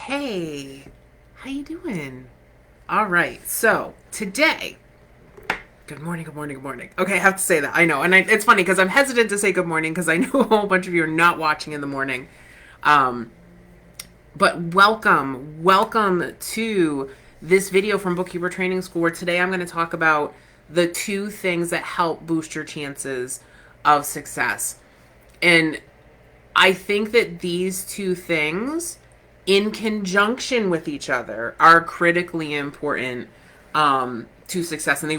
Hey, how you doing? All right, so today, good morning, good morning, good morning. Okay, I have to say that. I know, and it's funny because I'm hesitant to say good morning because I know a whole bunch of you are not watching in the morning. Um, but welcome to this video from Bookkeeper Training School where today I'm going to talk about the two things that help boost your chances of success. And I think that these two things, in conjunction with each other, are critically important to success, and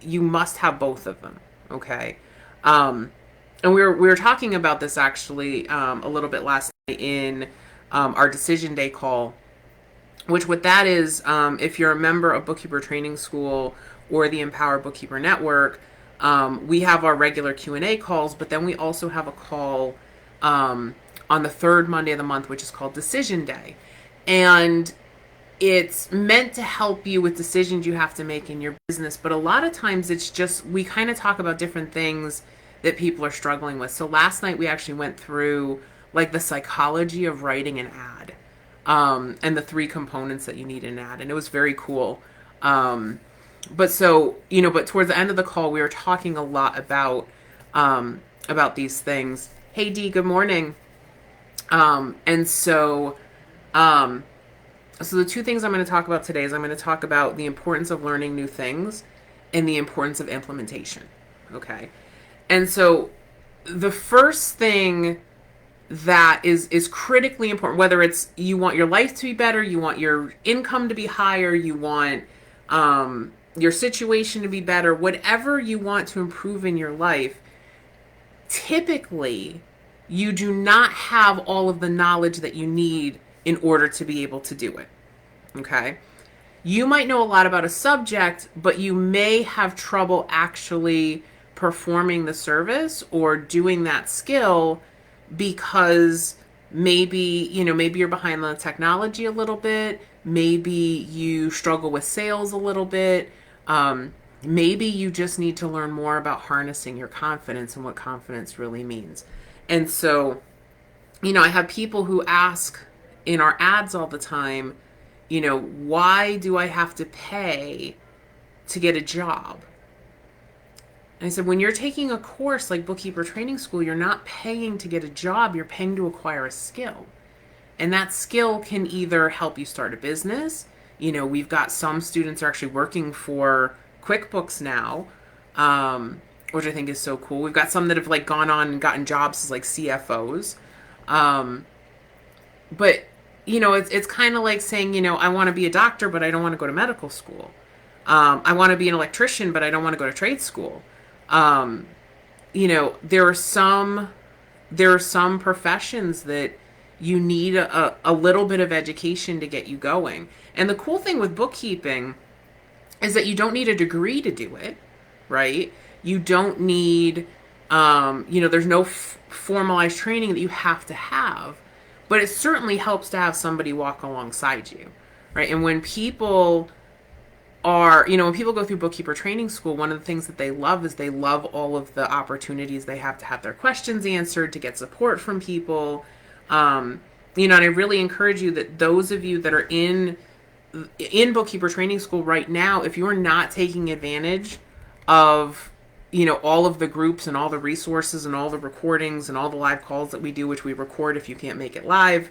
you must have both of them. Okay, and we were talking about this actually a little bit last night in our decision day call. Which what that is, if you're a member of Bookkeeper Training School or the Empower Bookkeeper Network, we have our regular Q&A calls, but then we also have a call on the third Monday of the month, which is called Decision Day. And it's meant to help you with decisions you have to make in your business. But a lot of times it's just, we kind of talk about different things that people are struggling with. So last night we actually went through like the psychology of writing an ad, and the three components that you need in an ad. And it was very cool. But so, but towards the end of the call, we were talking a lot about these things. Hey, Dee, good morning. And so, so the two things I'm going to talk about today is I'm going to talk about the importance of learning new things and the importance of implementation. Okay. And so the first thing that is critically important, whether it's you want your life to be better, you want your income to be higher, you want your situation to be better, whatever you want to improve in your life, typically you do not have all of the knowledge that you need in order to be able to do it. Okay? You might know a lot about a subject, but you may have trouble actually performing the service or doing that skill because maybe you're behind on the technology a little bit. Maybe you struggle with sales a little bit. Maybe you just need to learn more about harnessing your confidence and what confidence really means. And so, I have people who ask in our ads all the time, why do I have to pay to get a job? And I said, when you're taking a course like Bookkeeper Training School, you're not paying to get a job, you're paying to acquire a skill. And that skill can either help you start a business. We've got some students are actually working for QuickBooks now, which I think is so cool. We've got some that have like gone on and gotten jobs as like CFOs. But it's kind of like saying, I want to be a doctor, but I don't want to go to medical school. I want to be an electrician, but I don't want to go to trade school. There are some professions that you need a little bit of education to get you going. And the cool thing with bookkeeping is that you don't need a degree to do it, right? You don't need, there's no formalized training that you have to have, but it certainly helps to have somebody walk alongside you, right? And when people when people go through Bookkeeper Training School, one of the things that they love is they love all of the opportunities they have to have their questions answered, to get support from people. And I really encourage you that those of you that are in Bookkeeper Training School right now, if you're not taking advantage of, all of the groups and all the resources and all the recordings and all the live calls that we do, which we record if you can't make it live,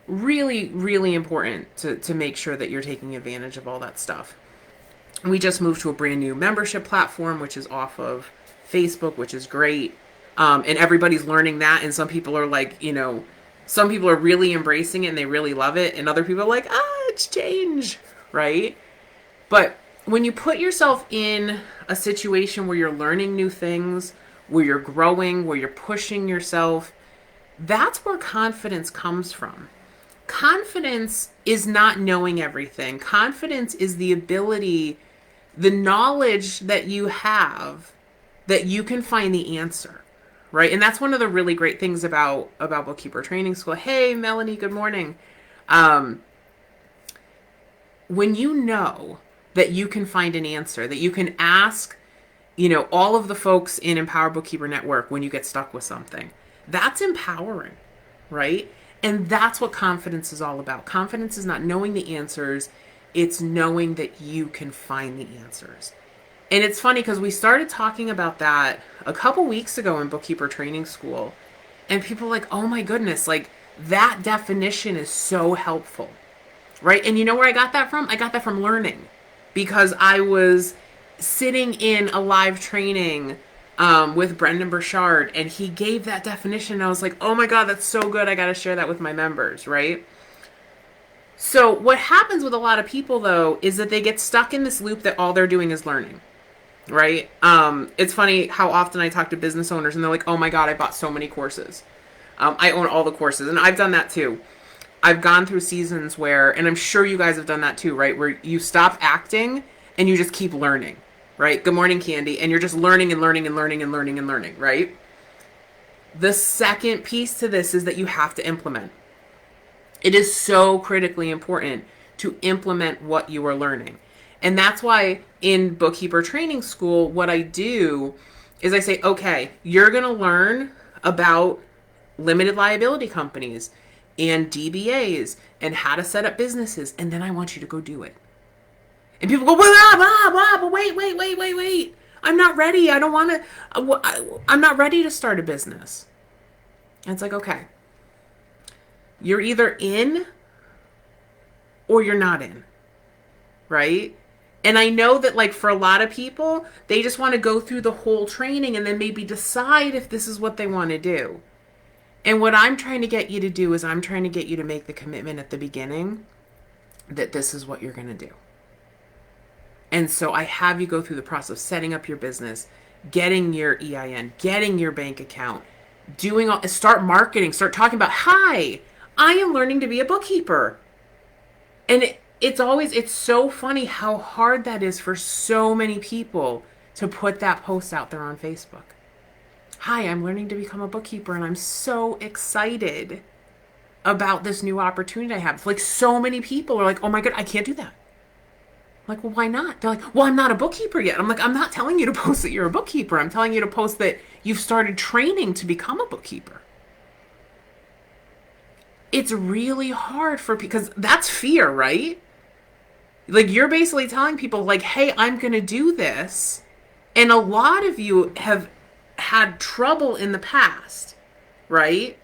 really, really important to make sure that you're taking advantage of all that stuff. We just moved to a brand new membership platform, which is off of Facebook, which is great. And everybody's learning that. And some people are like, some people are really embracing it and they really love it. And other people are like, it's change, right? But when you put yourself in a situation where you're learning new things, where you're growing, where you're pushing yourself, that's where confidence comes from. Confidence is not knowing everything. Confidence is the ability, the knowledge that you have that you can find the answer, right? And that's one of the really great things about Bookkeeper Training School. Hey, Melanie, good morning. When you know that you can find an answer, that you can ask, all of the folks in Empower Bookkeeper Network when you get stuck with something, that's empowering, right? And that's what confidence is all about. Confidence is not knowing the answers, it's knowing that you can find the answers. And it's funny because we started talking about that a couple weeks ago in bookkeeper training school. And people are like, oh my goodness, like that definition is so helpful, right? And you know where I got that from? I got that from learning, because I was sitting in a live training with Brendan Burchard, and he gave that definition. And I was like, oh my God, that's so good. I got to share that with my members, right? So what happens with a lot of people, though, is that they get stuck in this loop that all they're doing is learning, right? It's funny how often I talk to business owners and they're like, oh my God, I bought so many courses. I own all the courses, and I've done that too. I've gone through seasons where, and I'm sure you guys have done that too, right? Where you stop acting and you just keep learning, right? Good morning, Candy. And you're just learning and learning and learning and learning and learning, right? The second piece to this is that you have to implement. It is so critically important to implement what you are learning. And that's why in bookkeeper training school, what I do is I say, okay, you're going to learn about limited liability companies and DBAs and how to set up businesses. And then I want you to go do it. And people go, but wait. I'm not ready. I don't want to, I'm not ready to start a business. And it's like, okay, you're either in or you're not in, right? And I know that like for a lot of people, they just want to go through the whole training and then maybe decide if this is what they want to do. And what I'm trying to get you to do is I'm trying to get you to make the commitment at the beginning that this is what you're going to do. And so I have you go through the process of setting up your business, getting your EIN, getting your bank account, start marketing, start talking about, hi, I am learning to be a bookkeeper. And it's so funny how hard that is for so many people to put that post out there on Facebook. Hi, I'm learning to become a bookkeeper and I'm so excited about this new opportunity I have. Like so many people are like, oh my God, I can't do that. I'm like, well, why not? They're like, well, I'm not a bookkeeper yet. I'm like, I'm not telling you to post that you're a bookkeeper. I'm telling you to post that you've started training to become a bookkeeper. It's really hard because that's fear, right? Like you're basically telling people like, hey, I'm going to do this. And a lot of you have had trouble in the past, right?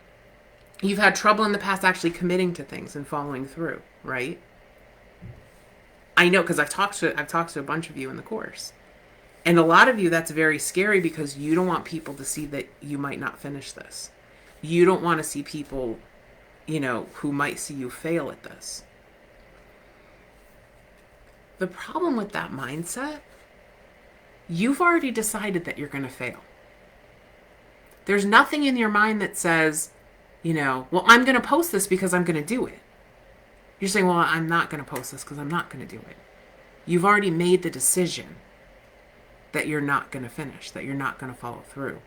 You've had trouble in the past actually committing to things and following through, right? I know, because I've talked to a bunch of you in the course. And a lot of you, that's very scary because you don't want people to see that you might not finish this. You don't want to see people, who might see you fail at this. The problem with that mindset, you've already decided that you're going to fail. There's nothing in your mind that says, well, I'm going to post this because I'm going to do it. You're saying, well, I'm not going to post this because I'm not going to do it. You've already made the decision that you're not going to finish, that you're not going to follow through.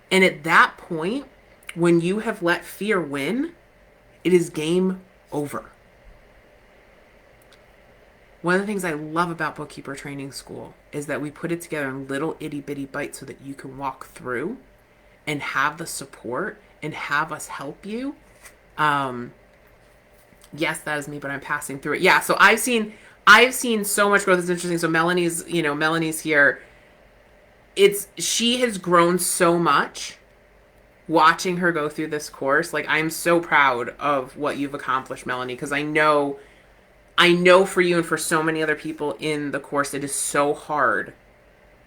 And at that point, when you have let fear win, it is game over. One of the things I love about Bookkeeper Training School is that we put it together in little itty bitty bites so that you can walk through and have the support and have us help you. Yes, that is me, but I'm passing through it. Yeah, so I've seen so much growth. It's interesting. So Melanie's here. She has grown so much watching her go through this course. Like, I'm so proud of what you've accomplished, Melanie, because I know for you and for so many other people in the course, it is so hard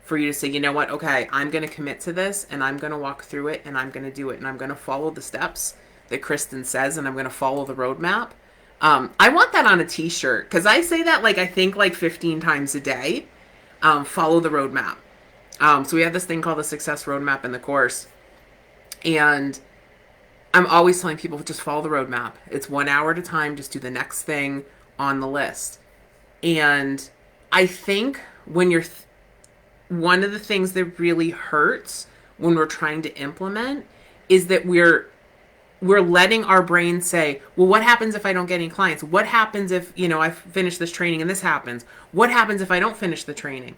for you to say, you know what, okay, I'm going to commit to this and I'm going to walk through it and I'm going to do it and I'm going to follow the steps that Kristen says and I'm going to follow the roadmap. I want that on a t-shirt because I say that I think 15 times a day. Follow the roadmap. So we have this thing called the success roadmap in the course. And I'm always telling people, just follow the roadmap. It's 1 hour at a time. Just do the next thing on the list. And I think when one of the things that really hurts when we're trying to implement is that we're letting our brain say, well, what happens if I don't get any clients? What happens if, I finish this training and this happens? What happens if I don't finish the training?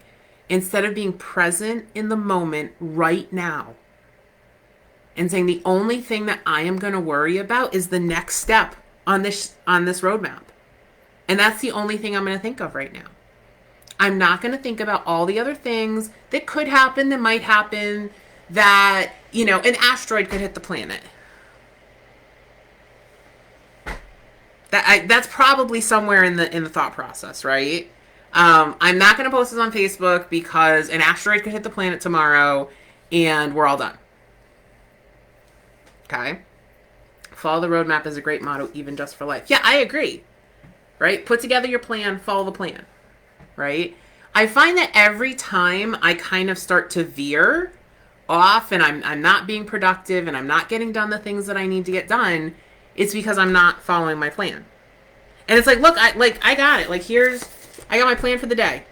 Instead of being present in the moment right now and saying the only thing that I am going to worry about is the next step on this roadmap. And that's the only thing I'm going to think of right now. I'm not going to think about all the other things that could happen, that might happen, that, you know, an asteroid could hit the planet. That's probably somewhere in the thought process, right? I'm not going to post this on Facebook because an asteroid could hit the planet tomorrow and we're all done. Okay? Follow the roadmap is a great motto, even just for life. Yeah, I agree. Right? Put together your plan, follow the plan. Right? I find that every time I kind of start to veer off and I'm not being productive and I'm not getting done the things that I need to get done, it's because I'm not following my plan. And it's like, look, I got it. Like, I got my plan for the day.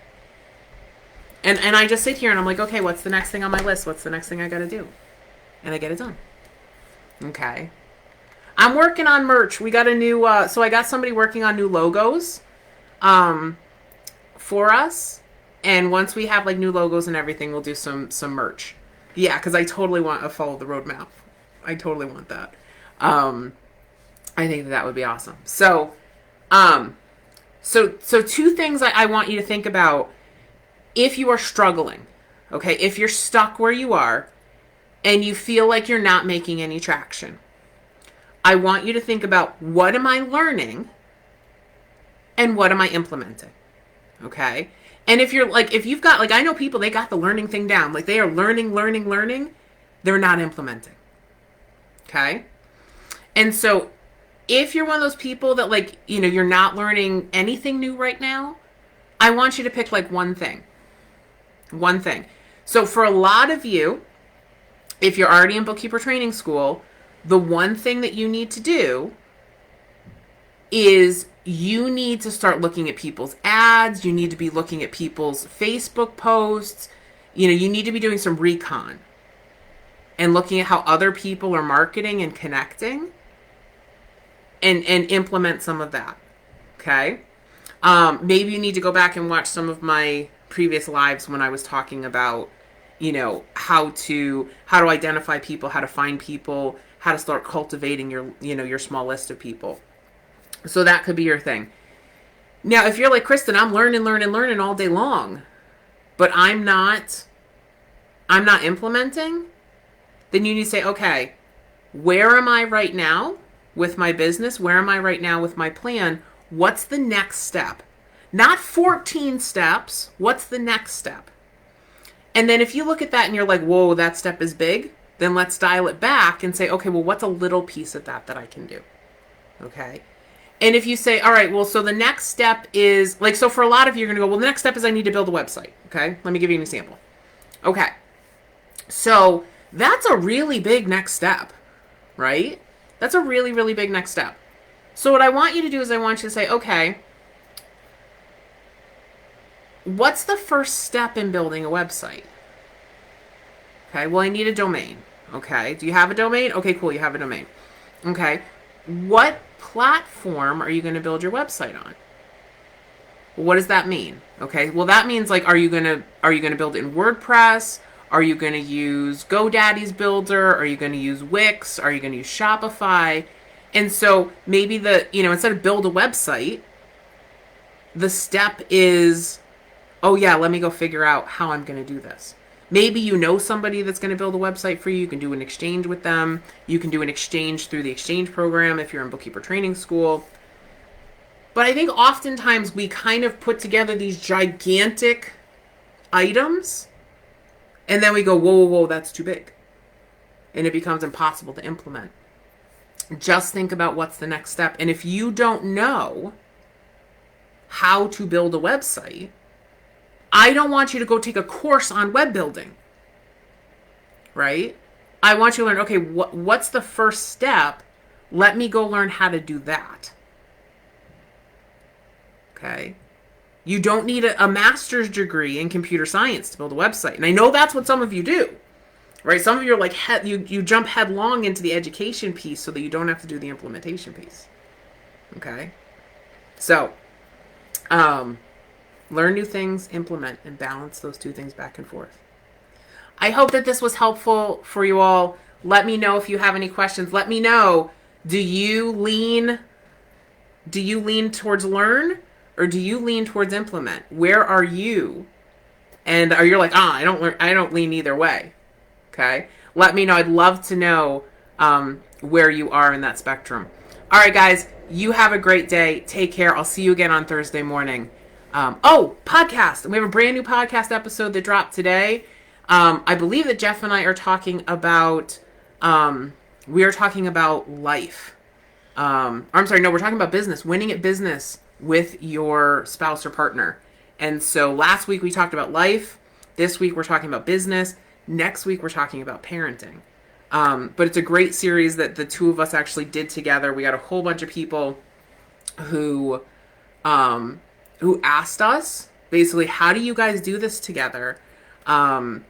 And I just sit here and I'm like, okay, what's the next thing on my list? What's the next thing I got to do? And I get it done. Okay. I'm working on merch. We got a new, so I got somebody working on new logos, for us. And once we have like new logos and everything, we'll do some merch. Yeah. Cause I totally want to follow the roadmap. I totally want that. I think that would be awesome. So two things I want you to think about if you are struggling, okay? If you're stuck where you are and you feel like you're not making any traction, I want you to think about, what am I learning and what am I implementing? Okay? And if you've got, like, I know people, they got the learning thing down. Like, they are learning. They're not implementing. Okay? And so if you're one of those people that, like, you know, you're not learning anything new right now, I want you to pick like one thing. One thing. So for a lot of you, if you're already in bookkeeper training school, the one thing that you need to do is you need to start looking at people's ads. You need to be looking at people's Facebook posts. You know, you need to be doing some recon and looking at how other people are marketing and connecting. And implement some of that. Okay? Maybe you need to go back and watch some of my previous lives when I was talking about, you know, how to identify people, how to find people, how to start cultivating your small list of people. So that could be your thing. Now, if you're like, Kristen, I'm learning all day long, but I'm not implementing, then you need to say, okay, where am I right now with my business? Where am I right now with my plan? What's the next step? Not 14 steps. What's the next step? And then if you look at that and you're like, whoa, that step is big, then let's dial it back and say, okay, well, what's a little piece of that I can do? Okay. And if you say, all right, well, so the next step is, like, so for a lot of you, you're going to go, well, the next step is I need to build a website. Okay. Let me give you an example. Okay. So that's a really big next step, right? That's a really, really big next step. So what I want you to do is I want you to say, okay, what's the first step in building a website? Okay, well, I need a domain. Okay, do you have a domain? Okay, cool, you have a domain. Okay, what platform are you going to build your website on? Well, what does that mean? Okay, well, that means, like, are you going to build it in WordPress? Are you going to use GoDaddy's builder? Are you going to use Wix? Are you going to use Shopify? And so maybe instead of build a website, the step is, oh yeah, let me go figure out how I'm going to do this. Maybe you know somebody that's going to build a website for you. You can do an exchange with them. You can do an exchange through the exchange program if you're in bookkeeper training school. But I think oftentimes we kind of put together these gigantic items and then we go, whoa, that's too big. And it becomes impossible to implement. Just think about what's the next step. And if you don't know how to build a website, I don't want you to go take a course on web building, right? I want you to learn, okay, what's the first step? Let me go learn how to do that. Okay? You don't need a master's degree in computer science to build a website. And I know that's what some of you do, right? Some of you are like, you jump headlong into the education piece so that you don't have to do the implementation piece. Okay? So, learn new things, implement, and balance those two things back and forth. I hope that this was helpful for you all. Let me know if you have any questions. Let me know, do you lean towards learn, or do you lean towards implement? Where are you? And are you like, I don't lean either way. Okay? Let me know. I'd love to know where you are in that spectrum. All right, guys, you have a great day. Take care. I'll see you again on Thursday morning. Podcast. We have a brand new podcast episode that dropped today. I believe that Jeff and I are talking about, we are talking about life. I'm sorry, no, we're talking about business, winning at business with your spouse or partner. And so last week we talked about life. This week we're talking about business. Next week we're talking about parenting. But it's a great series that the two of us actually did together. We got a whole bunch of people who asked us basically, how do you guys do this together? And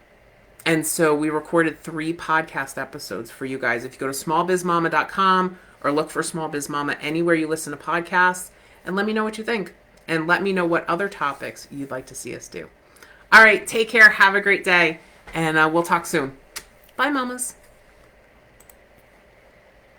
so we recorded 3 podcast episodes for you guys. If you go to smallbizmama.com or look for Small Biz Mama anywhere you listen to podcasts, and let me know what you think. And let me know what other topics you'd like to see us do. All right, take care. Have a great day. And we'll talk soon. Bye, mamas.